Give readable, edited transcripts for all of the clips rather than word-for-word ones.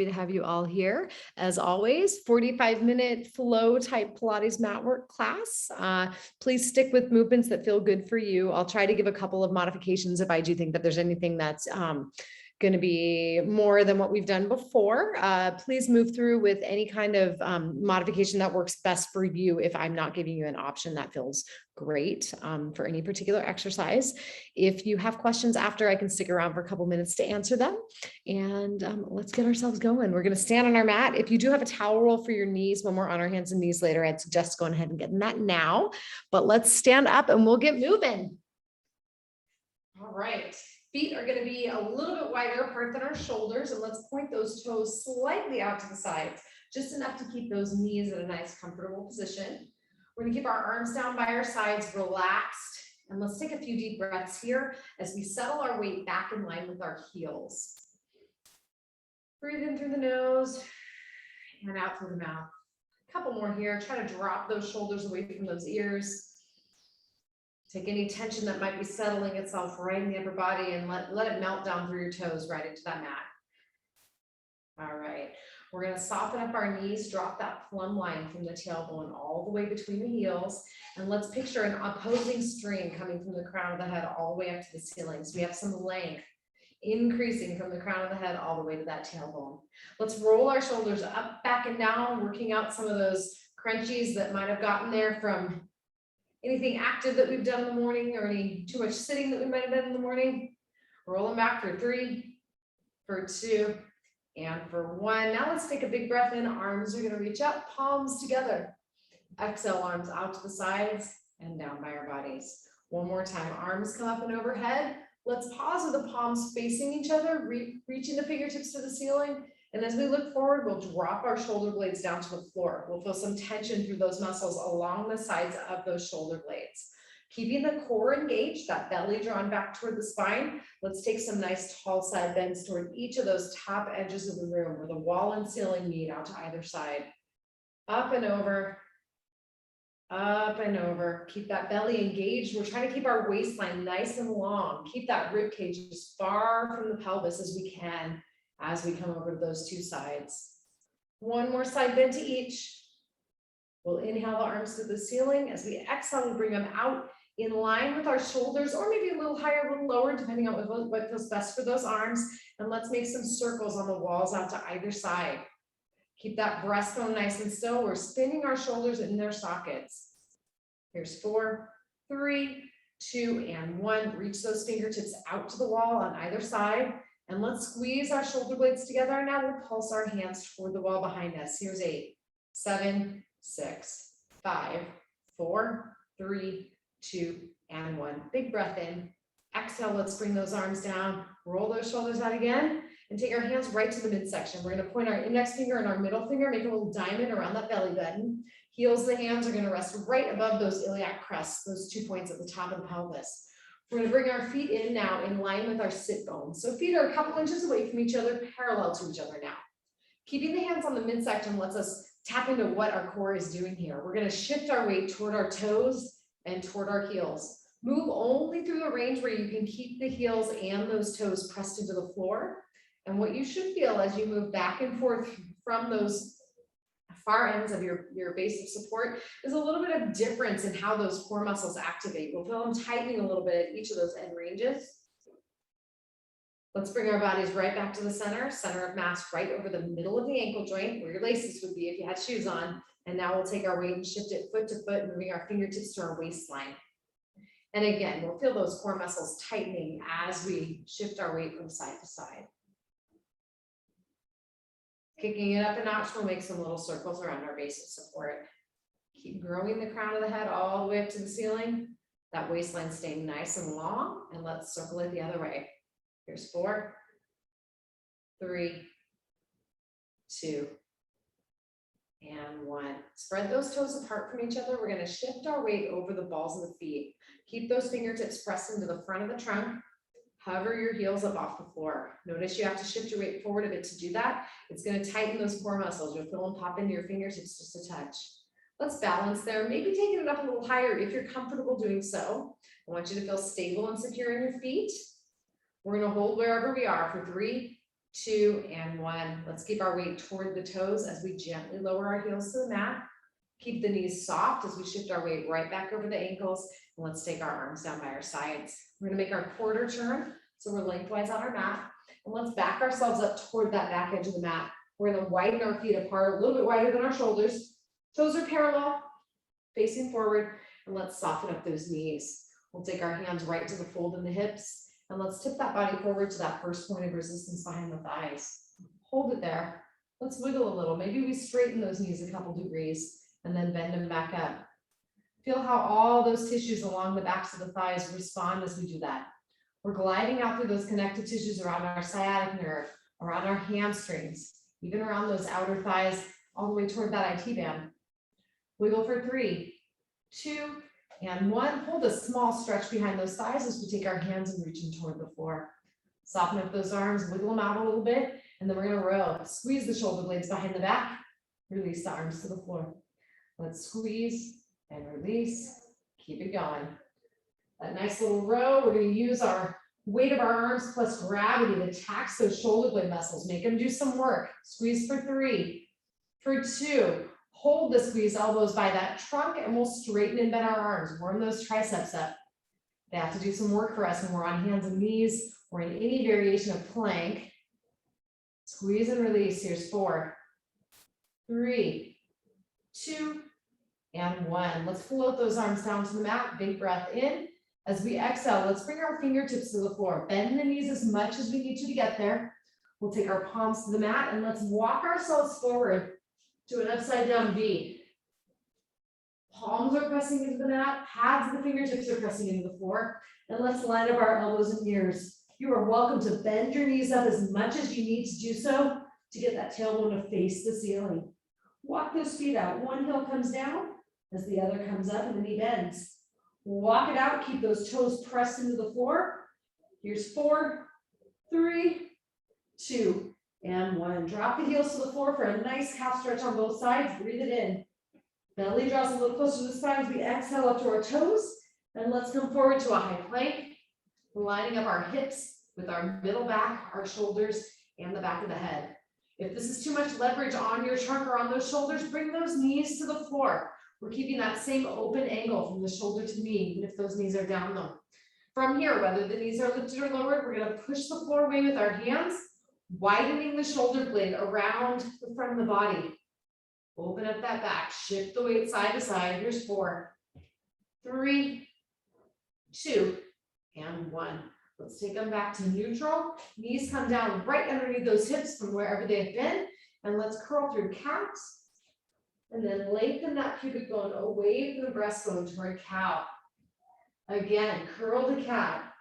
To have you all here. As always, 45-minute flow type Pilates Matwork class. Please stick with movements that feel good for you. I'll try to give a couple of modifications if I do think that there's anything that's going to be more than what we've done before. Please move through with any kind of modification that works best for you. If I'm not giving you an option that feels great for any particular exercise. If you have questions after, I can stick around for a couple minutes to answer them. And let's get ourselves going. We're going to stand on our mat. If you do have a towel roll for your knees when we're on our hands and knees later, I'd suggest going ahead and getting that now. But let's stand up and we'll get moving. All right. Feet are going to be a little bit wider apart than our shoulders, and let's point those toes slightly out to the sides, just enough to keep those knees at a nice, comfortable position. We're going to keep our arms down by our sides, relaxed, and let's take a few deep breaths here as we settle our weight back in line with our heels. Breathe in through the nose and out through the mouth. A couple more here. Try to drop those shoulders away from those ears. Take any tension that might be settling itself right in the upper body and let it melt down through your toes right into that mat. All right. We're going to soften up our knees, drop that plumb line from the tailbone all the way between the heels. And let's picture an opposing string coming from the crown of the head all the way up to the ceiling. So we have some length increasing from the crown of the head all the way to that tailbone. Let's roll our shoulders up, back, and down, working out some of those crunchies that might have gotten there from anything active that we've done in the morning or any too much sitting that we might have done in the morning. Roll them back for 3, for 2, and for 1. Now let's take a big breath in. Arms are going to reach up, palms together. Exhale, arms out to the sides and down by our bodies. One more time. Arms come up and overhead. Let's pause with the palms facing each other, reaching the fingertips to the ceiling. And as we look forward, we'll drop our shoulder blades down to the floor. We'll feel some tension through those muscles along the sides of those shoulder blades. Keeping the core engaged, that belly drawn back toward the spine. Let's take some nice tall side bends toward each of those top edges of the room where the wall and ceiling meet out to either side. Up and over. Up and over. Keep that belly engaged. We're trying to keep our waistline nice and long. Keep that rib cage as far from the pelvis as we can as we come over to those two sides. One more side bend to each. We'll inhale the arms to the ceiling. As we exhale, we bring them out in line with our shoulders, or maybe a little higher, a little lower, depending on what feels best for those arms. And let's make some circles on the walls out to either side. Keep that breastbone nice and still. We're spinning our shoulders in their sockets. Here's 4, 3, 2, and 1. Reach those fingertips out to the wall on either side. And let's squeeze our shoulder blades together. And now we'll pulse our hands toward the wall behind us. Here's 8, 7, 6, 5, 4, 3, 2, and 1. Big breath in. Exhale, let's bring those arms down. Roll those shoulders out again. And take our hands right to the midsection. We're going to point our index finger and our middle finger, make a little diamond around that belly button. Heels of the hands are going to rest right above those iliac crests, those 2 points at the top of the pelvis. We're going to bring our feet in now in line with our sit bones. So feet are a couple inches away from each other, parallel to each other now. Keeping the hands on the midsection lets us tap into what our core is doing here. We're going to shift our weight toward our toes and toward our heels. Move only through the range where you can keep the heels and those toes pressed into the floor. And what you should feel as you move back and forth from those far ends of your base of support is a little bit of difference in how those core muscles activate. We'll feel them tightening a little bit at each of those end ranges. Let's bring our bodies right back to the center of mass right over the middle of the ankle joint where your laces would be if you had shoes on. And now we'll take our weight and shift it foot to foot, moving our fingertips to our waistline. And again, we'll feel those core muscles tightening as we shift our weight from side to side. Kicking it up a notch, we'll make some little circles around our base of support. Keep growing the crown of the head all the way up to the ceiling. That waistline staying nice and long, and let's circle it the other way. Here's 4, 3, 2, and 1. Spread those toes apart from each other. We're going to shift our weight over the balls of the feet. Keep those fingertips pressed into the front of the trunk. Hover your heels up off the floor. Notice you have to shift your weight forward a bit to do that. It's going to tighten those core muscles. You'll feel them pop into your fingertips just a touch. Let's balance there. Maybe taking it up a little higher if you're comfortable doing so. I want you to feel stable and secure in your feet. We're going to hold wherever we are for 3, 2, and 1. Let's keep our weight toward the toes as we gently lower our heels to the mat. Keep the knees soft as we shift our weight right back over the ankles. And let's take our arms down by our sides. We're going to make our quarter turn. So we're lengthwise on our mat. And let's back ourselves up toward that back edge of the mat. We're going to widen our feet apart, a little bit wider than our shoulders. Toes are parallel, facing forward. And let's soften up those knees. We'll take our hands right to the fold in the hips. And let's tip that body forward to that first point of resistance behind the thighs. Hold it there. Let's wiggle a little. Maybe we straighten those knees a couple degrees and then bend them back up. Feel how all those tissues along the backs of the thighs respond as we do that. We're gliding out through those connective tissues around our sciatic nerve, around our hamstrings, even around those outer thighs, all the way toward that IT band. Wiggle for 3, 2, and 1. Hold a small stretch behind those thighs as we take our hands and reach them toward the floor. Soften up those arms, wiggle them out a little bit, and then we're going to row. Squeeze the shoulder blades behind the back. Release the arms to the floor. Let's squeeze and release. Keep it going. That nice little row. We're going to use our weight of our arms plus gravity to tax those shoulder blade muscles. Make them do some work. Squeeze for 3, for 2. Hold the squeeze elbows by that trunk and we'll straighten and bend our arms. Warm those triceps up. They have to do some work for us when we're on hands and knees or in any variation of plank. Squeeze and release. Here's 4, 3, 2, and 1. Let's float those arms down to the mat. Big breath in. As we exhale, let's bring our fingertips to the floor. Bend the knees as much as we need to get there. We'll take our palms to the mat and let's walk ourselves forward to an upside down V. Palms are pressing into the mat, pads of the fingertips are pressing into the floor, and let's line up our elbows and ears. You are welcome to bend your knees up as much as you need to do so to get that tailbone to face the ceiling. Walk those feet out. One heel comes down as the other comes up and the knee bends. Walk it out, keep those toes pressed into the floor. Here's 4, 3, 2, and 1. Drop the heels to the floor for a nice calf stretch on both sides. Breathe it in. Belly draws a little closer to the spine as we exhale up to our toes. And let's come forward to a high plank. We're lining up our hips with our middle back, our shoulders, and the back of the head. If this is too much leverage on your trunk or on those shoulders, bring those knees to the floor. We're keeping that same open angle from the shoulder to knee, even if those knees are down low. From here, whether the knees are lifted or lowered, we're going to push the floor away with our hands, widening the shoulder blade around the front of the body. Open up that back, shift the weight side to side. Here's 4, 3, 2, and 1. Let's take them back to neutral. Knees come down right underneath those hips from wherever they've been. And let's curl through cats. And then lengthen that pubic bone away from the breastbone toward cow. Again, curl to cat.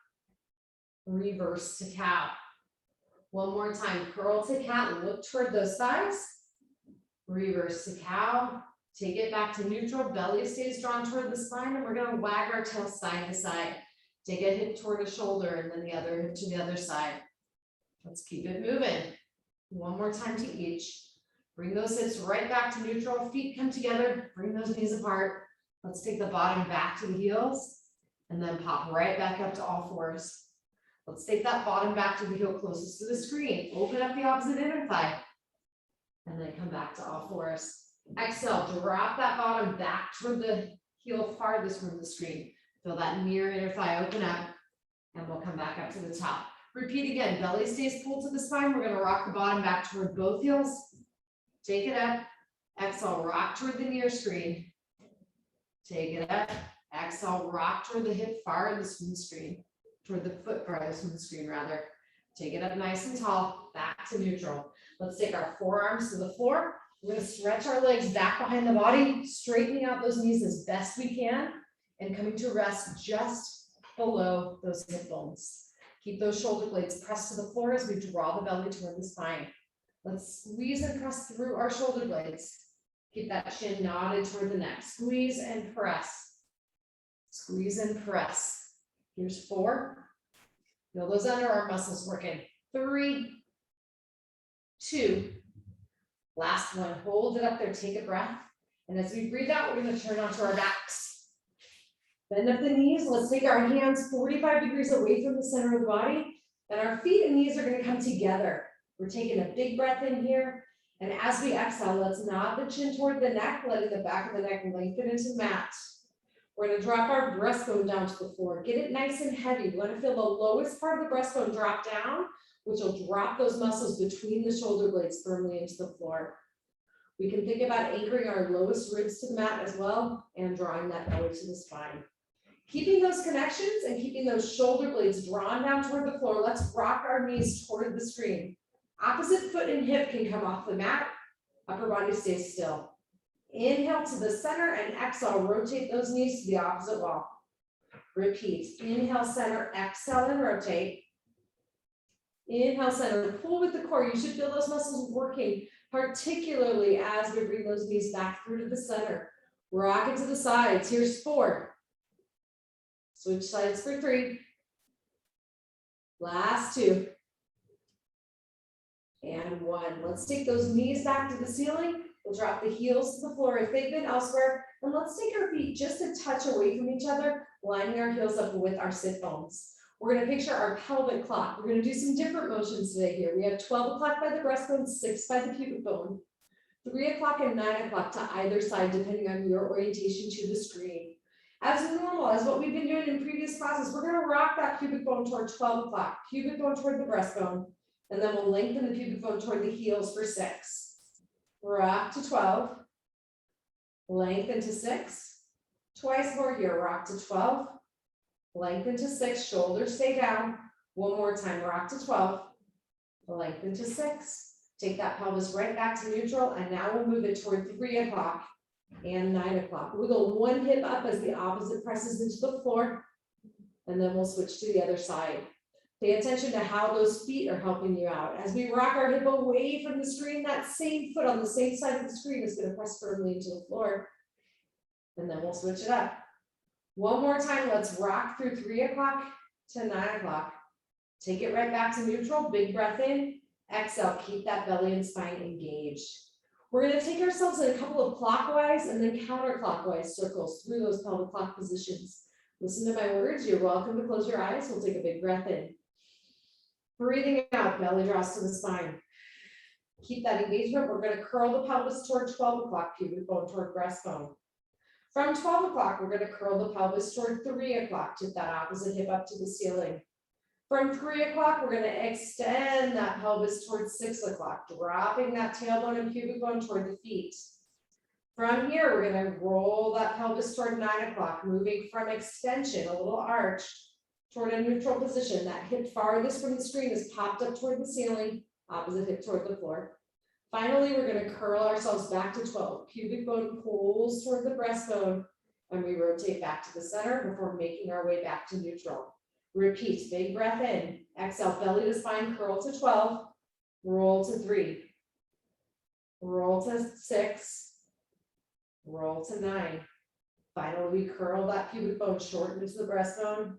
Reverse to cow. One more time, curl to cat, look toward those thighs. Reverse to cow. Take it back to neutral, belly stays drawn toward the spine, and we're going to wag our tail side to side. Take a hip toward a shoulder and then the other hip to the other side. Let's keep it moving. One more time to each. Bring those hips right back to neutral, feet come together, bring those knees apart. Let's take the bottom back to the heels and then pop right back up to all fours. Let's take that bottom back to the heel closest to the screen. Open up the opposite inner thigh and then come back to all fours. Exhale, drop that bottom back toward the heel farthest from the screen. Feel that near inner thigh open up and we'll come back up to the top. Repeat again, belly stays pulled to the spine. We're going to rock the bottom back toward both heels. Take it up. Exhale, rock toward the near screen. Take it up. Exhale, rock toward the hip farthest from the screen. Toward the foot farthest from the screen, rather. Take it up nice and tall, back to neutral. Let's take our forearms to the floor. We're going to stretch our legs back behind the body, straightening out those knees as best we can, and coming to rest just below those hip bones. Keep those shoulder blades pressed to the floor as we draw the belly toward the spine. Let's squeeze and press through our shoulder blades. Keep that chin nodded toward the neck. Squeeze and press. Squeeze and press. Here's 4. Feel those underarm muscles working. 3, 2. Last one. Hold it up there. Take a breath. And as we breathe out, we're going to turn onto our backs. Bend up the knees. Let's take our hands 45 degrees away from the center of the body. And our feet and knees are going to come together. We're taking a big breath in here. And as we exhale, let's nod the chin toward the neck, letting the back of the neck lengthen into the mat. We're going to drop our breastbone down to the floor. Get it nice and heavy. We want to feel the lowest part of the breastbone drop down, which will drop those muscles between the shoulder blades firmly into the floor. We can think about anchoring our lowest ribs to the mat as well and drawing that belly to the spine. Keeping those connections and keeping those shoulder blades drawn down toward the floor, let's rock our knees toward the screen. Opposite foot and hip can come off the mat. Upper body stays still. Inhale to the center and exhale, rotate those knees to the opposite wall. Repeat, inhale, center, exhale, and rotate. Inhale, center, pull with the core. You should feel those muscles working, particularly as we bring those knees back through to the center. Rock it to the sides. Here's 4. Switch sides for 3. Last 2. And 1. Let's take those knees back to the ceiling. We'll drop the heels to the floor if they've been elsewhere. And let's take our feet just a touch away from each other, lining our heels up with our sit bones. We're going to picture our pelvic clock. We're going to do some different motions today here. We have 12 o'clock by the breastbone, 6 by the pubic bone, 3 o'clock and 9 o'clock to either side, depending on your orientation to the screen. As normal, as what we've been doing in previous classes, we're going to rock that pubic bone toward 12 o'clock, pubic bone toward the breastbone, and then we'll lengthen the pubic bone toward the heels for 6. Rock to 12, lengthen to 6, twice more here, rock to 12, lengthen to 6, shoulders stay down, one more time, rock to 12, lengthen to 6, take that pelvis right back to neutral, and now we'll move it toward 3 o'clock and 9 o'clock. Wiggle one hip up as the opposite presses into the floor, and then we'll switch to the other side. Pay attention to how those feet are helping you out. As we rock our hip away from the screen, that same foot on the same side of the screen is going to press firmly into the floor. And then we'll switch it up. One more time, let's rock through 3 o'clock to 9 o'clock. Take it right back to neutral, big breath in, exhale, keep that belly and spine engaged. We're going to take ourselves in a couple of clockwise and then counterclockwise circles through those pelvic clock positions. Listen to my words, you're welcome to close your eyes. We'll take a big breath in. Breathing out, belly draws to the spine. Keep that engagement. We're going to curl the pelvis toward 12 o'clock, pubic bone toward breastbone. From 12 o'clock, we're going to curl the pelvis toward 3 o'clock, tip that opposite hip up to the ceiling. From 3 o'clock, we're going to extend that pelvis toward 6 o'clock, dropping that tailbone and pubic bone toward the feet. From here, we're going to roll that pelvis toward 9 o'clock, moving from extension, a little arch, toward a neutral position. That hip farthest from the screen is popped up toward the ceiling, opposite hip toward the floor. Finally, we're going to curl ourselves back to 12. Pubic bone pulls toward the breastbone, and we rotate back to the center before making our way back to neutral. Repeat, big breath in. Exhale, belly to spine, curl to 12. Roll to 3. Roll to 6. Roll to 9. Finally, we curl that pubic bone short into the breastbone.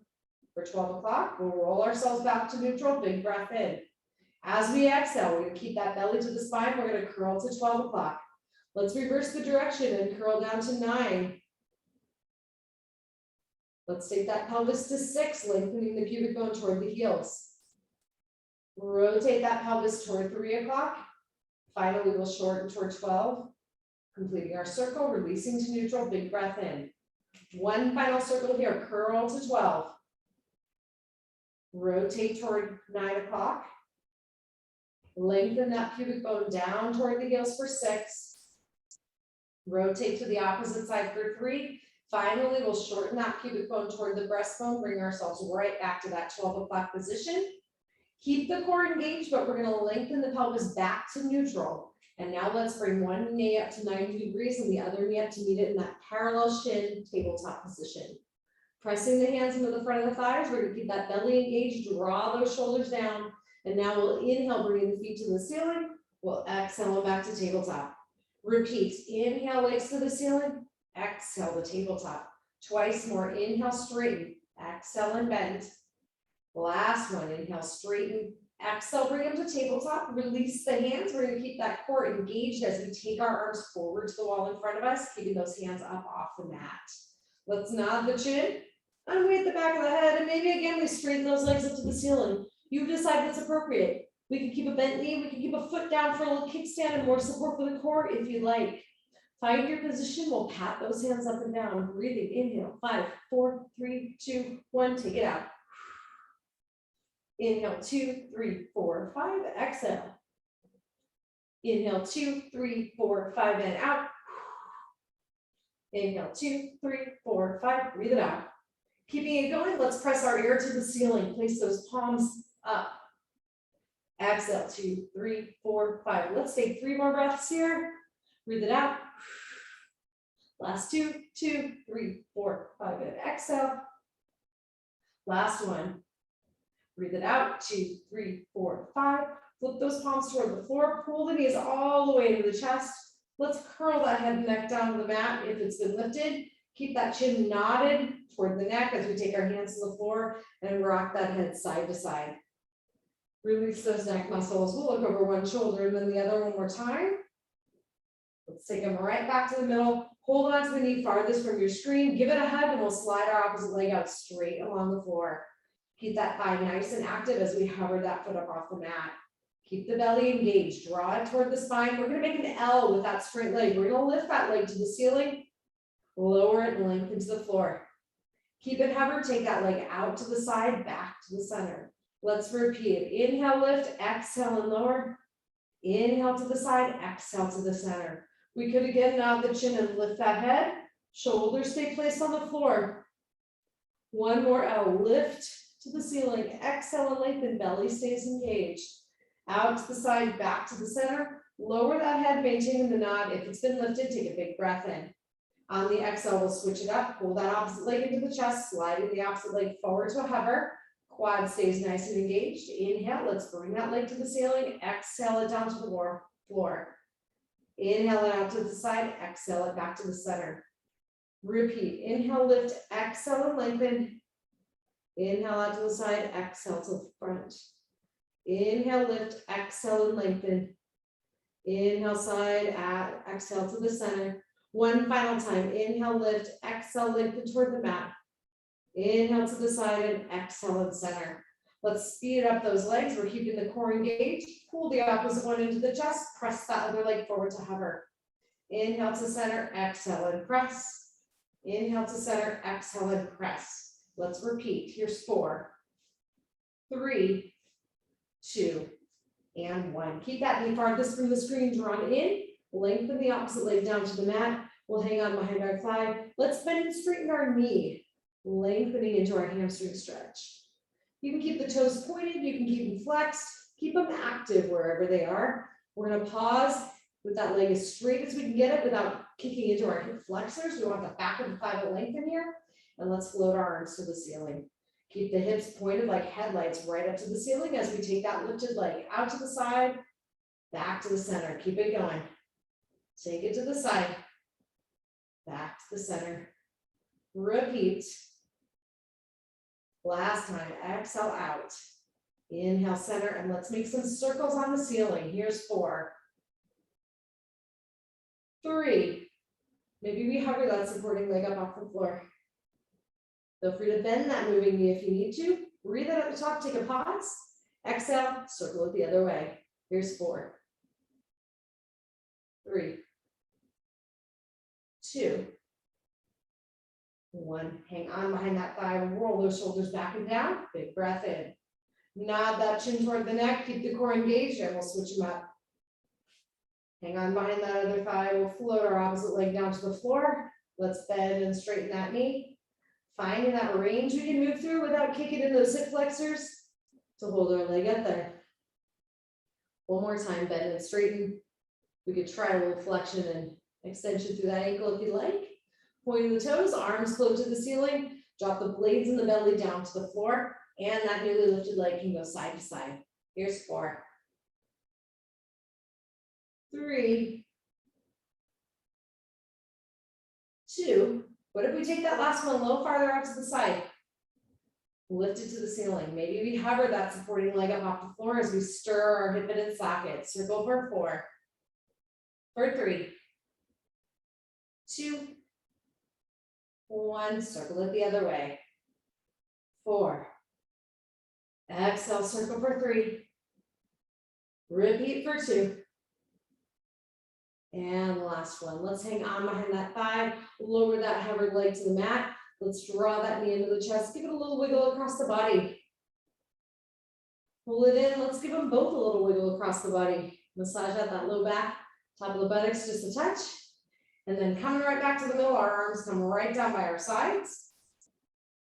For 12 o'clock, we'll roll ourselves back to neutral, big breath in. As we exhale, we're going to keep that belly to the spine. We're going to curl to 12 o'clock. Let's reverse the direction and curl down to 9. Let's take that pelvis to 6, lengthening the pubic bone toward the heels. Rotate that pelvis toward 3 o'clock. Finally, we'll shorten toward 12, completing our circle, releasing to neutral, big breath in. One final circle here, curl to 12. Rotate toward 9 o'clock. Lengthen that pubic bone down toward the heels for 6. Rotate to the opposite side for 3. Finally, we'll shorten that pubic bone toward the breastbone, bring ourselves right back to that 12 o'clock position. Keep the core engaged, but we're going to lengthen the pelvis back to neutral. And now let's bring one knee up to 90 degrees and the other knee up to meet it in that parallel shin tabletop position. Pressing the hands into the front of the thighs, we're going to keep that belly engaged, draw those shoulders down, and now we'll inhale, bringing the feet to the ceiling. We'll exhale back to tabletop. Repeat, inhale, legs to the ceiling, exhale the tabletop. Twice more, inhale, straighten, exhale and bend. Last one, inhale, straighten, exhale, bring them to tabletop, release the hands. We're going to keep that core engaged as we take our arms forward to the wall in front of us, keeping those hands up off the mat. Let's nod the chin. Unweight the back of the head, and maybe again we straighten those legs up to the ceiling. You decide what's appropriate. We can keep a bent knee, we can keep a foot down for a little kickstand and more support for the core if you like. Find your position, we'll pat those hands up and down, breathing, inhale, 5, 4, 3, 2, 1, take it out. Inhale, 2, 3, 4, 5, exhale. Inhale, 2, 3, 4, 5, and out. Inhale, 2, 3, 4, 5, breathe it out. Keeping it going, let's press our ear to the ceiling, place those palms up. Exhale, 2, 3, 4, 5. Let's take 3 more breaths here. Breathe it out. Last 2, 2, 3, 4, 5, and exhale. Last one. Breathe it out. 2, 3, 4, 5. Flip those palms toward the floor. Pull the knees all the way to the chest. Let's curl that head and neck down to the mat if it's been lifted. Keep that chin nodded toward the neck as we take our hands to the floor and rock that head side to side. Release those neck muscles. We'll look over one shoulder and then the other one more time. Let's take them right back to the middle. Hold on to the knee farthest from your screen. Give it a hug and we'll slide our opposite leg out straight along the floor. Keep that thigh nice and active as we hover that foot up off the mat. Keep the belly engaged. Draw it toward the spine. We're going to make an L with that straight leg. We're going to lift that leg to the ceiling. Lower it and lengthen to the floor. Keep it hover. Take that leg out to the side, back to the center. Let's repeat. Inhale, lift, exhale and lower. Inhale to the side, exhale to the center. We could again nod the chin and lift that head. Shoulders stay placed on the floor. One more L, lift to the ceiling, exhale and lengthen, belly stays engaged. Out to the side, back to the center. Lower that head, maintaining the nod. If it's been lifted, take a big breath in. On the exhale, we'll switch it up. Pull that opposite leg into the chest, sliding the opposite leg forward to a hover. Quad stays nice and engaged. Inhale, let's bring that leg to the ceiling. Exhale it down to the floor. Inhale it out to the side. Exhale it back to the center. Repeat. Inhale, lift, exhale and lengthen. Inhale out to the side. Exhale to the front. Inhale, lift, exhale and lengthen. Inhale, side, exhale to the center. One final time. Inhale, lift, exhale, lengthen toward the mat. Inhale to the side and exhale and center. Let's speed up those legs. We're keeping the core engaged. Pull the opposite one into the chest. Press that other leg forward to hover. Inhale to center, exhale and press. Inhale to center, exhale and press. Let's repeat. Here's 4, 3, 2, and 1. Keep that knee farthest from the screen drawn in. Lengthen the opposite leg down to the mat. We'll hang on behind our thigh. Let's bend and straighten our knee, lengthening into our hamstring stretch. You can keep the toes pointed, you can keep them flexed, keep them active wherever they are. We're going to pause with that leg as straight as we can get it without kicking into our hip flexors. We want the back of the thigh to lengthen here. And let's float our arms to the ceiling. Keep the hips pointed like headlights right up to the ceiling as we take that lifted leg out to the side, back to the center. Keep it going. Take it to the side, back to the center. Repeat. Last time, exhale out. Inhale, center, and let's make some circles on the ceiling. Here's 4, 3. Maybe we hover that supporting leg up off the floor. Feel free to bend that moving knee if you need to. Breathe it at the top, take a pause. Exhale, circle it the other way. Here's 4, 3, 2, 1. Hang on behind that thigh, roll those shoulders back and down. Big breath in. Nod that chin toward the neck, keep the core engaged, and we'll switch them up. Hang on behind that other thigh. We'll float our opposite leg down to the floor. Let's bend and straighten that knee. Finding that range we can move through without kicking in those hip flexors to hold our leg up there. One more time, bend and straighten. We could try a little flexion and extension through that ankle if you like. Pointing the toes, arms float to the ceiling. Drop the blades in the belly down to the floor. And that newly lifted leg can go side to side. Here's 4, 3, 2. What if we take that last one a little farther out to the side? Lift it to the ceiling. Maybe we hover that supporting leg up off the floor as we stir our hip and socket. Circle for 4, for 3, 2, 1. Circle it the other way. 4. Exhale, circle for 3, Repeat for 2. And last one. Let's hang on behind that thigh, lower that hovered leg to the mat. Let's draw that knee into the chest. Give it a little wiggle across the body. Pull it in. Let's give them both a little wiggle across the body. Massage out that low back, top of the buttocks just a touch. And then coming right back to the middle, our arms come right down by our sides.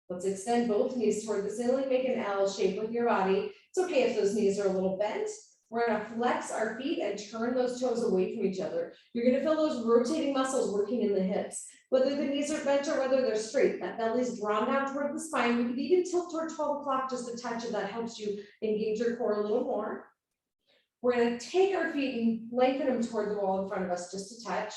Let's extend both knees toward the ceiling, make an L shape with your body. It's okay if those knees are a little bent. We're gonna flex our feet and turn those toes away from each other. You're gonna feel those rotating muscles working in the hips. Whether the knees are bent or whether they're straight, that belly's drawn down toward the spine. We could even tilt toward 12 o'clock just a touch if that helps you engage your core a little more. We're gonna take our feet and lengthen them toward the wall in front of us just a touch.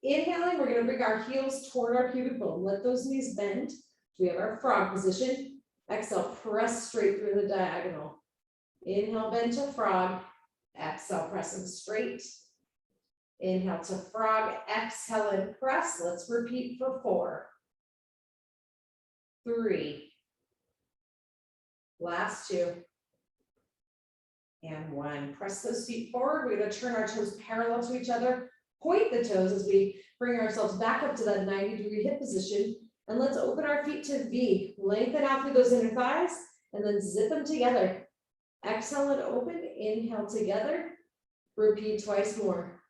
Inhaling, we're gonna bring our heels toward our pubic bone. Let those knees bend. We have our frog position. Exhale, press straight through the diagonal. Inhale, bend to frog. Exhale, pressing straight. Inhale to frog. Exhale and press. Let's repeat for 4, 3. Last 2. And 1. Press those feet forward. We're going to turn our toes parallel to each other. Point the toes as we bring ourselves back up to that 90-degree hip position. And let's open our feet to V. Lengthen out through those inner thighs and then zip them together. Exhale and open, inhale together. Repeat twice more.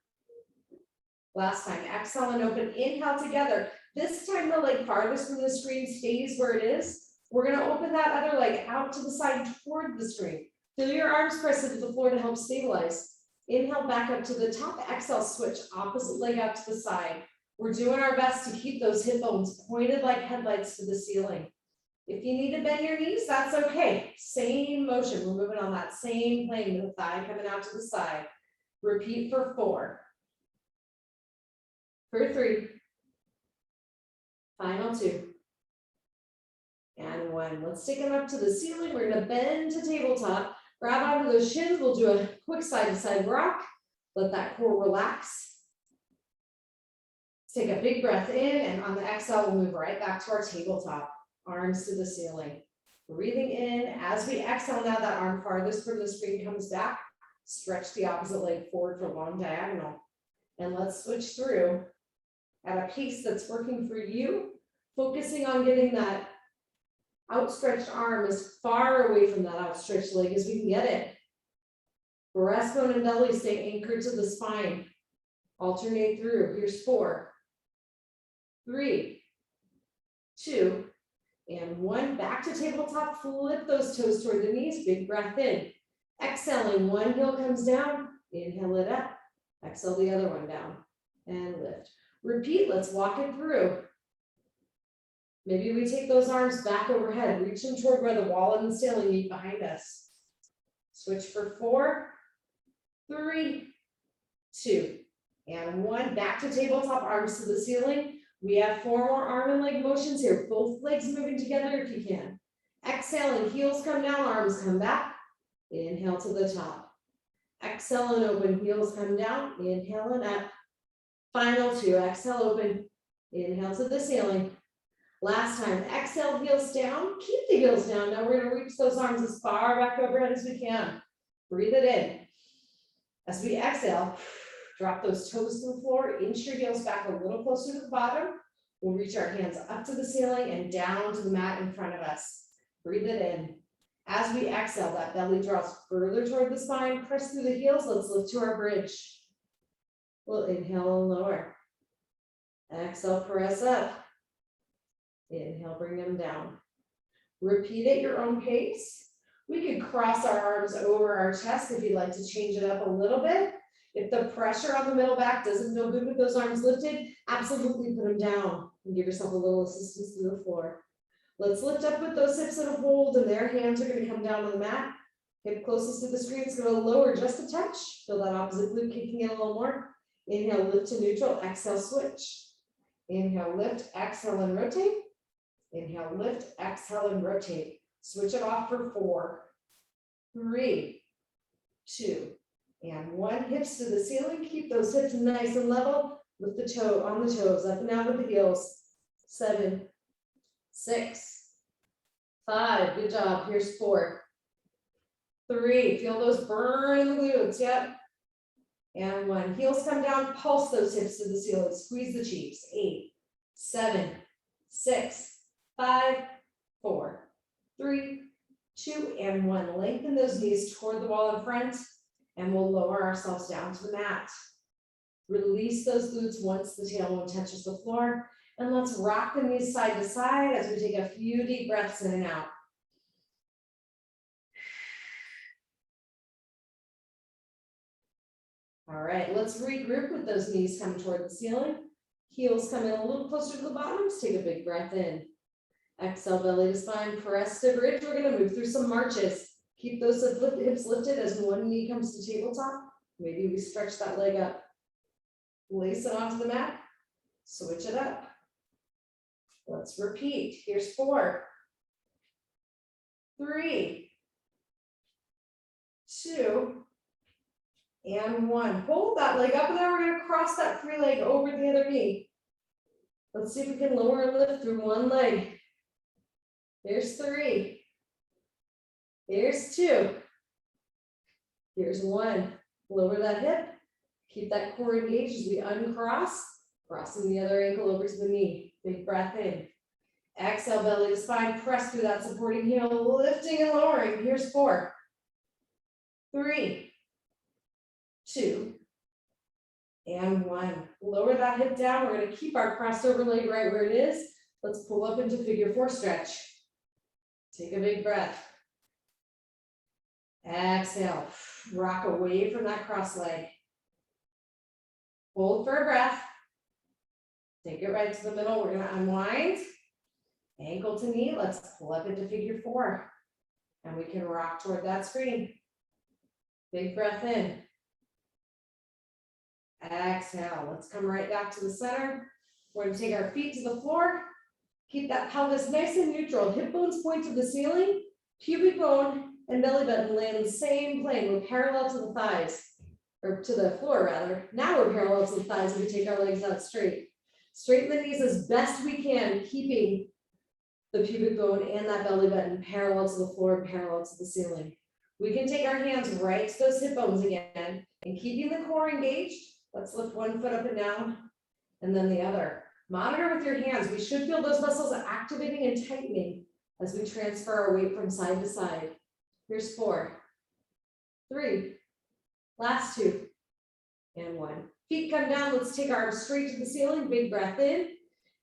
Last time, exhale and open, inhale together. This time the leg farthest from the screen stays where it is. We're gonna open that other leg out to the side toward the screen. Feel your arms press into the floor to help stabilize. Inhale back up to the top, exhale, switch, opposite leg out to the side. We're doing our best to keep those hip bones pointed like headlights to the ceiling. If you need to bend your knees, that's okay. Same motion. We're moving on that same plane with the thigh coming out to the side. Repeat for 4. For 3. Final 2. And 1. Let's take them up to the ceiling. We're going to bend to tabletop. Grab onto those shins. We'll do a quick side-to-side rock. Let that core relax. Take a big breath in, and on the exhale, we'll move right back to our tabletop. Arms to the ceiling. Breathing in. As we exhale now, that arm farthest from the screen comes back. Stretch the opposite leg forward for long diagonal. And let's switch through at a pace that's working for you, focusing on getting that outstretched arm as far away from that outstretched leg as we can get it. Breastbone and belly stay anchored to the spine. Alternate through. Here's 4, 3, 2, and 1. Back to tabletop. Flip those toes toward the knees. Big breath in. Exhaling, one heel comes down. Inhale it up. Exhale the other one down. And lift. Repeat. Let's walk it through. Maybe we take those arms back overhead. Reach them toward where the wall and the ceiling meet behind us. Switch for 4, 3, 2, and 1. Back to tabletop. Arms to the ceiling. We have 4 more arm and leg motions here. Both legs moving together if you can. Exhale and heels come down, arms come back. Inhale to the top. Exhale and open, heels come down. Inhale and up. Final 2. Exhale, open. Inhale to the ceiling. Last time. Exhale, heels down. Keep the heels down. Now we're going to reach those arms as far back overhead as we can. Breathe it in. As we exhale, drop those toes to the floor, inch your heels back a little closer to the bottom. We'll reach our hands up to the ceiling and down to the mat in front of us. Breathe it in. As we exhale, that belly draws further toward the spine. Press through the heels. Let's lift to our bridge. We'll inhale and lower. Exhale, press up. Inhale, bring them down. Repeat at your own pace. We could cross our arms over our chest if you'd like to change it up a little bit. If the pressure on the middle back doesn't feel good with those arms lifted, absolutely put them down and give yourself a little assistance to the floor. Let's lift up with those hips in a hold, and their hands are going to come down on the mat. Hip closest to the screen is going to lower just a touch. Feel that opposite glute kicking in a little more. Inhale, lift to neutral. Exhale, switch. Inhale, lift. Exhale, and rotate. Inhale, lift. Exhale, and rotate. Switch it off for 4, 3, 2, and 1. Hips to the ceiling. Keep those hips nice and level. Lift the toe on the toes, up and down with the heels. 7, 6, 5. Good job. Here's 4, 3, feel those burn in the glutes, yep. And 1, heels come down, pulse those hips to the ceiling, squeeze the cheeks, 8, 7, 6, 5, 4, 3, 2, and 1. Lengthen those knees toward the wall in front, and we'll lower ourselves down to the mat. Release those glutes once the tailbone touches the floor, and let's rock the knees side to side as we take a few deep breaths in and out. All right, let's regroup with those knees coming toward the ceiling. Heels come in a little closer to the bottom. Let's take a big breath in. Exhale, belly to spine, press to bridge. We're going to move through some marches. Keep those hips lifted as one knee comes to tabletop. Maybe we stretch that leg up. Lace it onto the mat. Switch it up. Let's repeat. Here's 4, 3, 2, and 1. Hold that leg up, and then we're going to cross that free leg over the other knee. Let's see if we can lower and lift through one leg. Here's 3. Here's 2. Here's 1. Lower that hip. Keep that core engaged as we uncross, crossing the other ankle over to the knee. Big breath in. Exhale, belly to spine. Press through that supporting heel, lifting and lowering. Here's 4, 3, 2, and 1. Lower that hip down. We're going to keep our crossed over leg right where it is. Let's pull up into figure 4 stretch. Take a big breath. Exhale. Rock away from that cross leg. Hold for a breath. Take it right to the middle. We're going to unwind. Ankle to knee. Let's pull up into figure 4. And we can rock toward that screen. Big breath in. Exhale. Let's come right back to the center. We're going to take our feet to the floor. Keep that pelvis nice and neutral. Hip bones point to the ceiling. Pubic bone and belly button lay in the same plane. We're parallel to the thighs, or to the floor rather. Now we're parallel to the thighs and we take our legs out straight. Straighten the knees as best we can, keeping the pubic bone and that belly button parallel to the floor and parallel to the ceiling. We can take our hands right to those hip bones again, and keeping the core engaged, let's lift one foot up and down, and then the other. Monitor with your hands. We should feel those muscles activating and tightening as we transfer our weight from side to side. Here's 4, 3, last 2, and 1. Feet come down. Let's take our arms straight to the ceiling. Big breath in.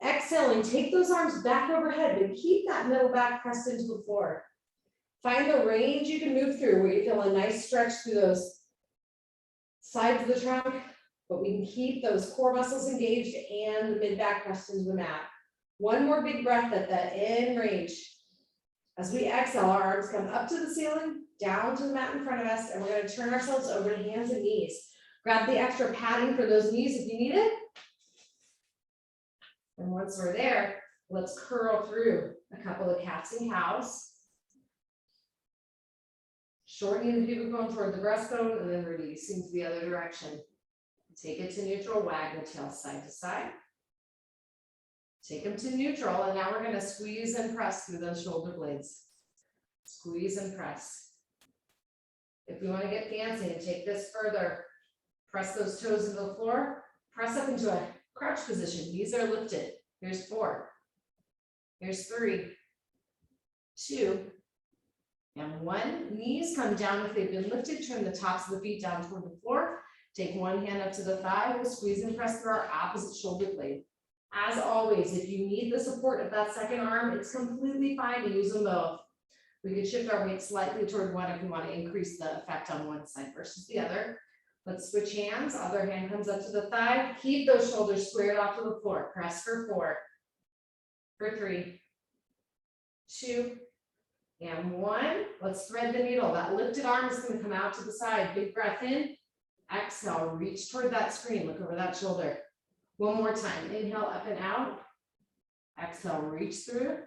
Exhaling, take those arms back overhead, but keep that middle back pressed into the floor. Find the range you can move through where you feel a nice stretch through those sides of the trunk, but we can keep those core muscles engaged and the mid back pressed into the mat. One more big breath at that end range. As we exhale, our arms come up to the ceiling, down to the mat in front of us, and we're going to turn ourselves over to hands and knees. Grab the extra padding for those knees if you need it. And once we're there, let's curl through a couple of cats and cows. Shortening the pubic bone toward the breastbone and then releasing to the other direction. Take it to neutral, wag the tail side to side. Take them to neutral, and now we're going to squeeze and press through those shoulder blades. Squeeze and press. If we want to get fancy and take this further, press those toes into the floor, press up into a crouch position. Knees are lifted. Here's 4. Here's 3, 2, and 1. Knees come down if they've been lifted. Turn the tops of the feet down toward the floor. Take one hand up to the thigh. We'll squeeze and press through our opposite shoulder blade. As always, if you need the support of that second arm, it's completely fine to use them both. We could shift our weight slightly toward one if we want to increase the effect on one side versus the other. Let's switch hands. Other hand comes up to the thigh. Keep those shoulders squared off to the floor. Press for 4, for 3, 2, and 1. Let's thread the needle. That lifted arm is going to come out to the side. Big breath in. Exhale, reach toward that screen. Look over that shoulder. One more time. Inhale, up and out. Exhale, reach through.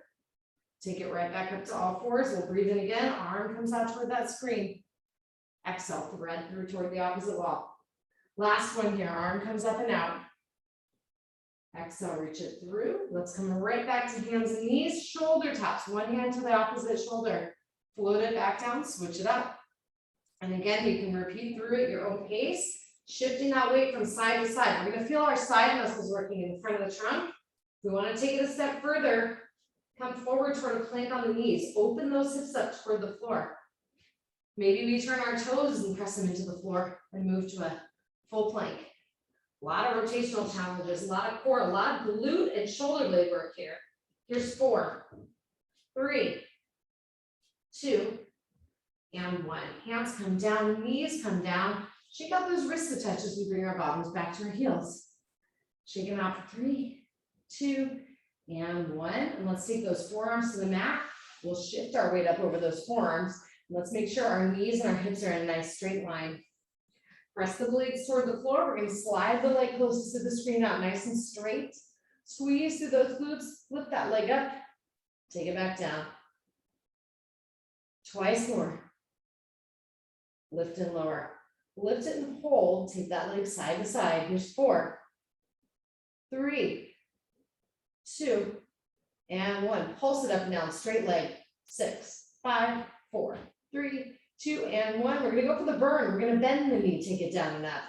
Take it right back up to all fours. We'll breathe in again. Arm comes out toward that screen. Exhale, thread through toward the opposite wall. Last one here. Arm comes up and out. Exhale, reach it through. Let's come right back to hands and knees. Shoulder taps. One hand to the opposite shoulder. Float it back down. Switch it up. And again, you can repeat through it at your own pace, shifting that weight from side to side. We're going to feel our side muscles working in the front of the trunk. If we want to take it a step further, come forward toward a plank on the knees. Open those hips up toward the floor. Maybe we turn our toes and press them into the floor and move to a full plank. A lot of rotational challenges, a lot of core, a lot of glute and shoulder blade work here. Here's 4, 3, 2, and 1. Hands come down, knees come down. Shake out those wrists a touch as we bring our bottoms back to our heels. Shake them out for 3, 2, and 1. And let's take those forearms to the mat. We'll shift our weight up over those forearms. Let's make sure our knees and our hips are in a nice straight line. Press the blades toward the floor. We're going to slide the leg closest to the screen out nice and straight. Squeeze through those glutes. Lift that leg up. Take it back down. Twice more. Lift and lower. Lift it and hold. Take that leg side to side. Here's 4, 3, 2, and 1. Pulse it up and down. Straight leg. 6, 5, 4, 3, 2, and 1. We're going to go for the burn. We're going to bend the knee. Take it down and up.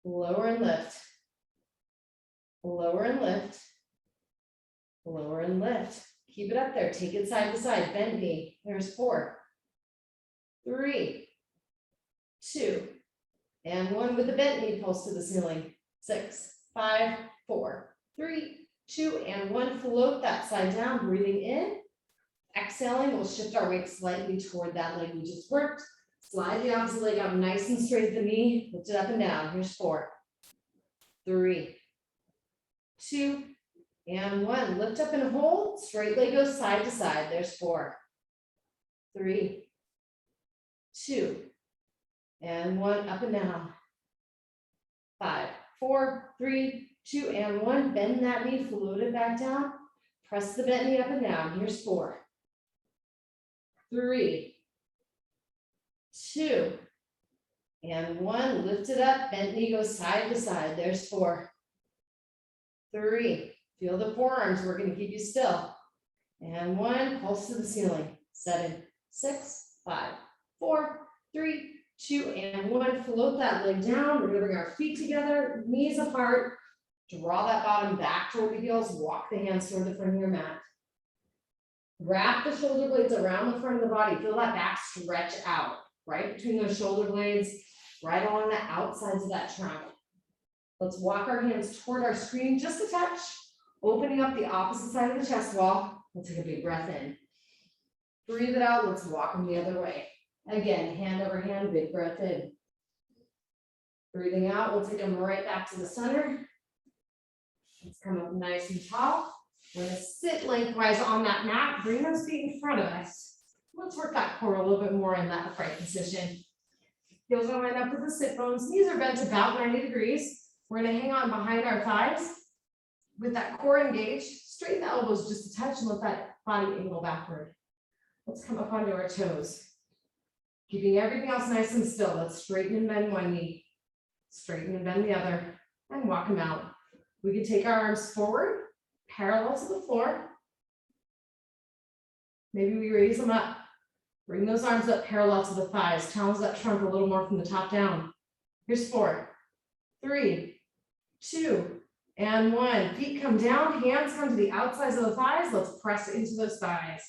Lower and lift. Lower and lift. Lower and lift. Keep it up there. Take it side to side. Bend knee. There's 4, 3, 2, and 1 with the bent knee. Pulse to the ceiling. 6, 5, 4, 3, 2, and 1. Float that side down. Breathing in. Exhaling, we'll shift our weight slightly toward that leg we just worked. Slide the opposite leg up nice and straight at the knee. Lift it up and down. Here's 4, 3, 2, and 1. Lift up and hold. Straight leg goes side to side. There's 4, 3, 2, and 1. Up and down. 5, 4, 3, 2, and 1. Bend that knee. Float it back down. Press the bent knee up and down. Here's 4, 3, 2, and 1. Lift it up. Bent knee goes side to side. There's 4, 3. Feel the forearms. We're going to keep you still. And 1. Pulse to the ceiling. 7, 6, 5, 4, 3, 2, and 1. Float that leg down. We're going to bring our feet together, knees apart. Draw that bottom back toward the heels. Walk the hands toward the front of your mat. Wrap the shoulder blades around the front of the body. Feel that back stretch out, right between those shoulder blades, right along the outsides of that trunk. Let's walk our hands toward our screen just a touch, opening up the opposite side of the chest wall. We'll take a big breath in. Breathe it out. Let's walk them the other way. Again, hand over hand, big breath in. Breathing out, we'll take them right back to the center. Let's come up nice and tall. We're going to sit lengthwise on that mat. Bring those feet in front of us. Let's work that core a little bit more in that upright position. Heels are lined up with the sit bones. Knees are bent about 90 degrees. We're going to hang on behind our thighs with that core engaged. Straighten the elbows just a touch and let that body angle backward. Let's come up onto our toes. Keeping everything else nice and still. Let's straighten and bend one knee. Straighten and bend the other. And walk them out. We can take our arms forward, parallel to the floor. Maybe we raise them up. Bring those arms up parallel to the thighs. Challenge that trunk a little more from the top down. Here's 4, 3, 2, and 1. Feet come down, hands come to the outsides of the thighs. Let's press into those thighs.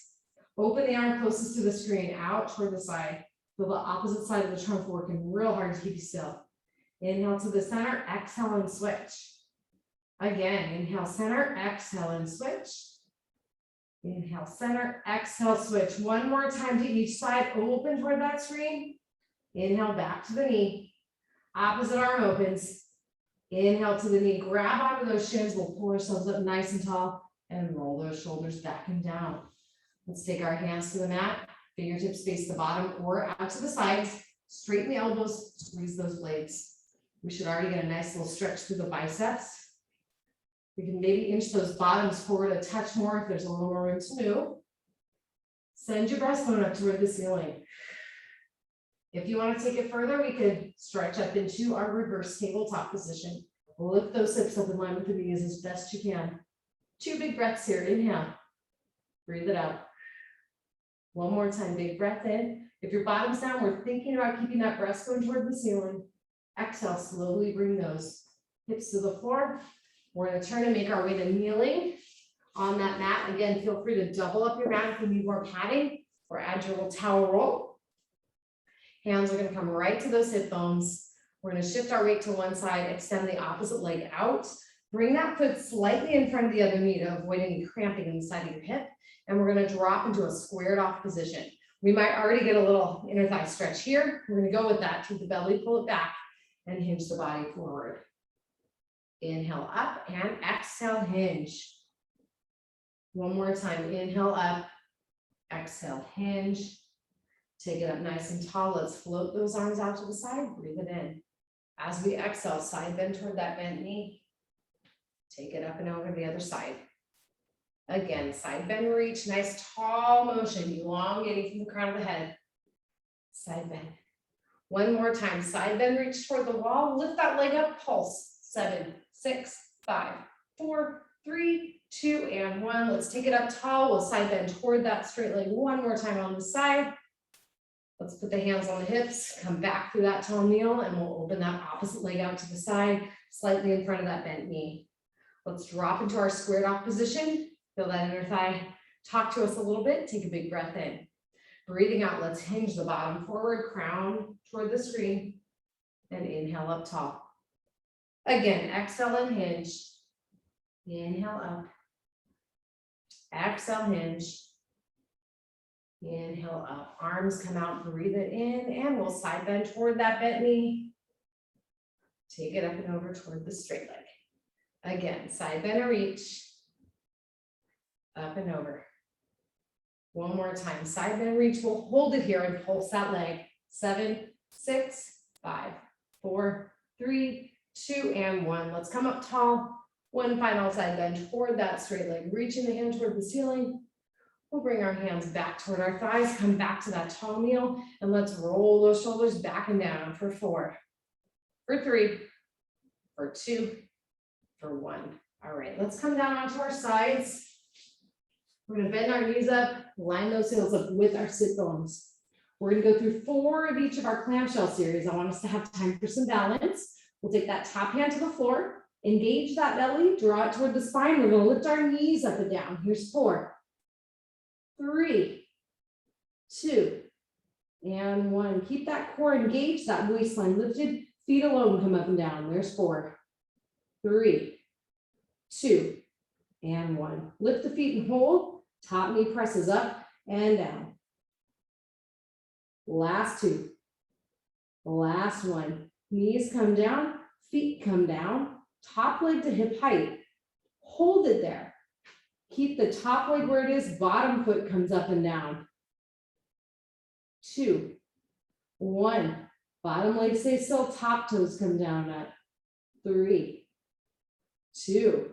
Open the arm closest to the screen, out toward the side. Feel the opposite side of the trunk working real hard to keep you still. Inhale to the center, exhale and switch. Again, inhale center, exhale and switch. Inhale center, exhale switch. One more time to each side, open toward that screen. Inhale back to the knee. Opposite arm opens. Inhale to the knee, grab onto those shins. We'll pull ourselves up nice and tall and roll those shoulders back and down. Let's take our hands to the mat. Fingertips face the bottom or out to the sides. Straighten the elbows, squeeze those blades. We should already get a nice little stretch through the biceps. We can maybe inch those bottoms forward a touch more if there's a little more room to move. Send your breastbone up toward the ceiling. If you want to take it further, we could stretch up into our reverse tabletop position. Lift those hips up in line with the knees as best you can. 2 big breaths here. Inhale. Breathe it out. One more time. Big breath in. If your bottom's down, we're thinking about keeping that breast going toward the ceiling. Exhale, slowly bring those hips to the floor. We're gonna turn and make our way to kneeling on that mat. Again, feel free to double up your mat if you need more padding, or add your little towel roll. Hands are gonna come right to those hip bones. We're gonna shift our weight to one side, extend the opposite leg out. Bring that foot slightly in front of the other knee to avoid any cramping in the side of your hip. And we're gonna drop into a squared off position. We might already get a little inner thigh stretch here. We're gonna go with that, keep the belly, pull it back, and hinge the body forward. Inhale up and exhale, hinge. One more time, inhale up, exhale, hinge. Take it up nice and tall. Let's float those arms out to the side, breathe it in. As we exhale, side bend toward that bent knee. Take it up and over the other side. Again, side bend reach, nice tall motion, elongating from the crown of the head. Side bend. One more time, side bend reach toward the wall, lift that leg up, pulse. 7, 6, 5, 4, 3, 2, and 1. Let's take it up tall. We'll side bend toward that straight leg one more time on the side. Let's put the hands on the hips, come back through that tall kneel, and we'll open that opposite leg out to the side, slightly in front of that bent knee. Let's drop into our squared off position. Feel that inner thigh. Talk to us a little bit. Take a big breath in. Breathing out, let's hinge the bottom forward, crown toward the screen, and inhale up tall. Again, exhale and hinge. Inhale up. Exhale, hinge. Inhale up. Arms come out, breathe it in, and we'll side bend toward that bent knee. Take it up and over toward the straight leg. Again, side bend or reach. Up and over. One more time, side bend, reach. We'll hold it here and pulse that leg. 7, 6, 5, 4, 3, 2, and 1. Let's come up tall. One final side bend toward that straight leg, reaching the hand toward the ceiling. We'll bring our hands back toward our thighs, come back to that tall kneel, and let's roll those shoulders back and down for 4, for 3, for 2, for 1. All right, let's come down onto our sides. We're gonna bend our knees up, line those heels up with our sit bones. We're gonna go through 4 of each of our clamshell series. I want us to have time for some balance. We'll take that top hand to the floor, engage that belly, draw it toward the spine. We're gonna lift our knees up and down. Here's 4, 3, 2, and 1. Keep that core engaged, that waistline lifted, feet alone come up and down. There's 4, 3, 2, and 1. Lift the feet and hold. Top knee presses up and down. Last 2. Last 1. Knees come down, feet come down, top leg to hip height. Hold it there. Keep the top leg where it is, bottom foot comes up and down. 2, 1. Bottom leg stays still, top toes come down up. 3, 2,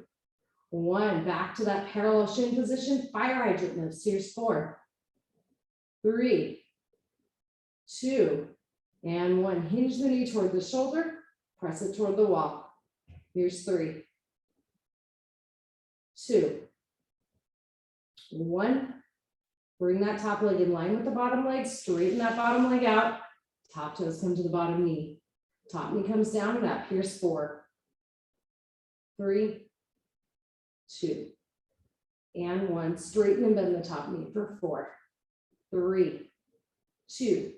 1. Back to that parallel shin position, fire hydrant lifts. Here's 4, 3, 2, and 1. Hinge the knee toward the shoulder, press it toward the wall. Here's 3, 2, 1. Bring that top leg in line with the bottom leg, straighten that bottom leg out. Top toes come to the bottom knee. Top knee comes down and up. Here's 4, 3, 2, and 1. Straighten and bend the top knee for 4, 3, 2,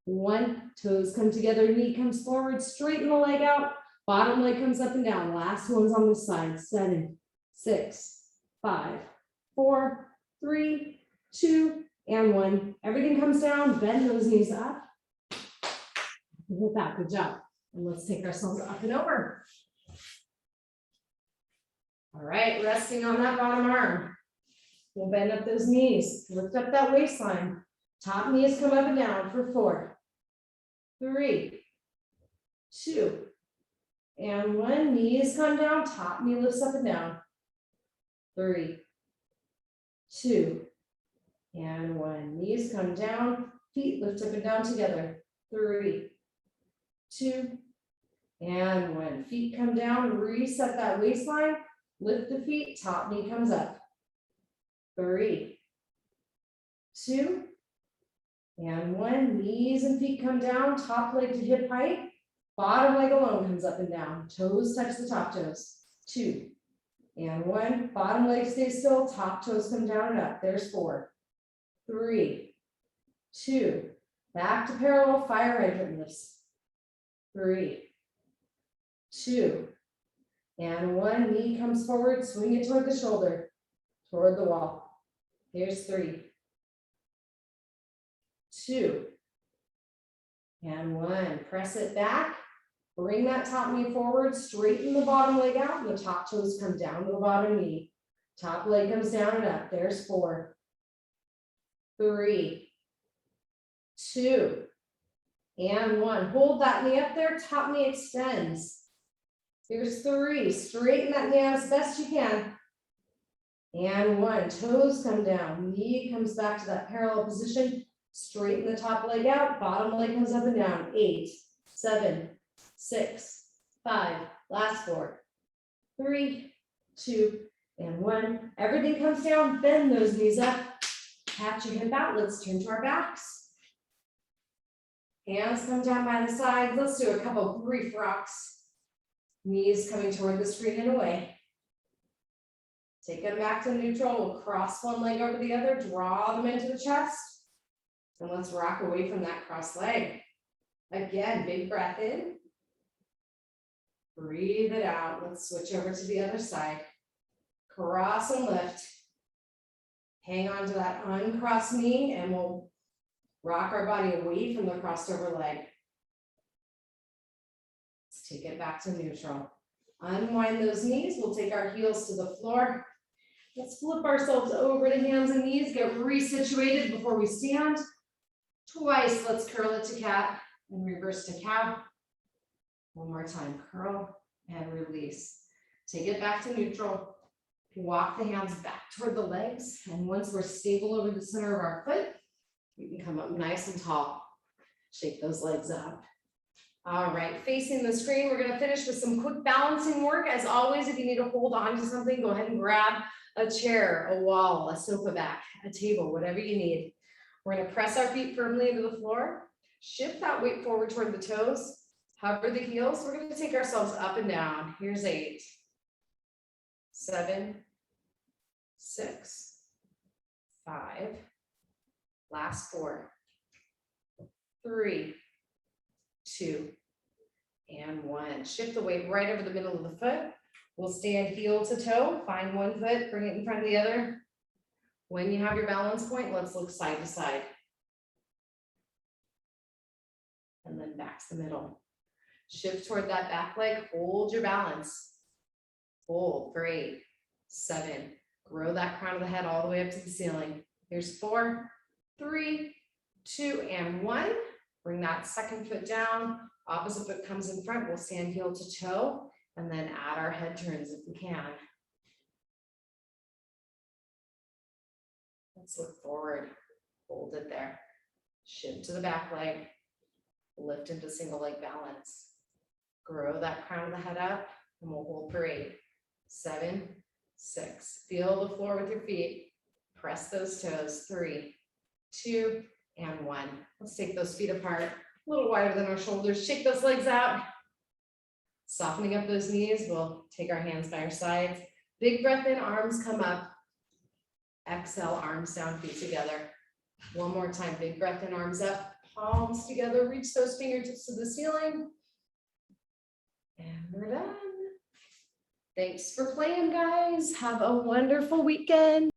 1. Toes come together, knee comes forward, straighten the leg out, bottom leg comes up and down. Last one's on this side. 7, 6, 5, 4, 3, 2, and 1. Everything comes down, bend those knees up. Hit that, good job. And let's take ourselves up and over. All right, resting on that bottom arm. We'll bend up those knees, lift up that waistline. Top knees come up and down for 4, 3, 2, and 1. Knees come down, top knee lifts up and down. 3, 2, and 1. Knees come down, feet lift up and down together. 3, 2, and 1. Feet come down, reset that waistline. Lift the feet, top knee comes up. 3, 2, And 1, knees and feet come down, top leg to hip height, bottom leg alone comes up and down, toes touch the top toes. 2, and 1, bottom leg stays still, top toes come down and up. There's 4, 3, 2, back to parallel fire hydrant lifts. 3, 2, and 1, knee comes forward, swing it toward the shoulder, toward the wall. Here's 3, 2, and 1, press it back, bring that top knee forward, straighten the bottom leg out, and the top toes come down to the bottom knee. Top leg comes down and up. There's 4, 3, 2, and 1. Hold that knee up there, top knee extends. Here's 3, straighten that knee out as best you can. And 1, toes come down, knee comes back to that parallel position, straighten the top leg out, bottom leg comes up and down. 8, 7, 6, 5, last 4, 3, 2, and 1. Everything comes down, bend those knees up, catch your hip out. Let's turn to our backs. Hands come down by the side. Let's do a couple brief rocks. Knees coming toward the screen and away. Take them back to neutral. We'll cross one leg over the other, draw them into the chest. And let's rock away from that cross leg. Again, big breath in. Breathe it out. Let's switch over to the other side. Cross and lift. Hang on to that uncrossed knee and we'll rock our body away from the crossed over leg. Let's take it back to neutral. Unwind those knees. We'll take our heels to the floor. Let's flip ourselves over to hands and knees. Get resituated before we stand. Twice, let's curl it to cat and reverse to cow. One more time, curl and release. Take it back to neutral. Walk the hands back toward the legs. And once we're stable over the center of our foot, you can come up nice and tall. Shake those legs up. All right, facing the screen, we're gonna finish with some quick balancing work. As always, if you need to hold on to something, go ahead and grab a chair, a wall, a sofa back, a table, whatever you need. We're gonna press our feet firmly into the floor, shift that weight forward toward the toes, hover the heels. We're gonna take ourselves up and down. Here's 8, 7, 6, 5, last 4, 3, 2, and 1. Shift the weight right over the middle of the foot. We'll stand heel to toe, find one foot, bring it in front of the other. When you have your balance point, let's look side to side. And then back to the middle. Shift toward that back leg, hold your balance. Hold for 8, 7, grow that crown of the head all the way up to the ceiling. Here's 4, 3, 2, and 1. Bring that second foot down, opposite foot comes in front. We'll stand heel to toe and then add our head turns if we can. Let's look forward, hold it there. Shift to the back leg, lift into single leg balance. Grow that crown of the head up and we'll hold for 8, 7, 6. Feel the floor with your feet. Press those toes. 3, 2, and 1. Let's take those feet apart, a little wider than our shoulders. Shake those legs out. Softening up those knees, we'll take our hands by our sides. Big breath in, arms come up. Exhale, arms down, feet together. One more time, big breath in, arms up, palms together. Reach those fingertips to the ceiling. And we're done. Thanks for playing, guys. Have a wonderful weekend.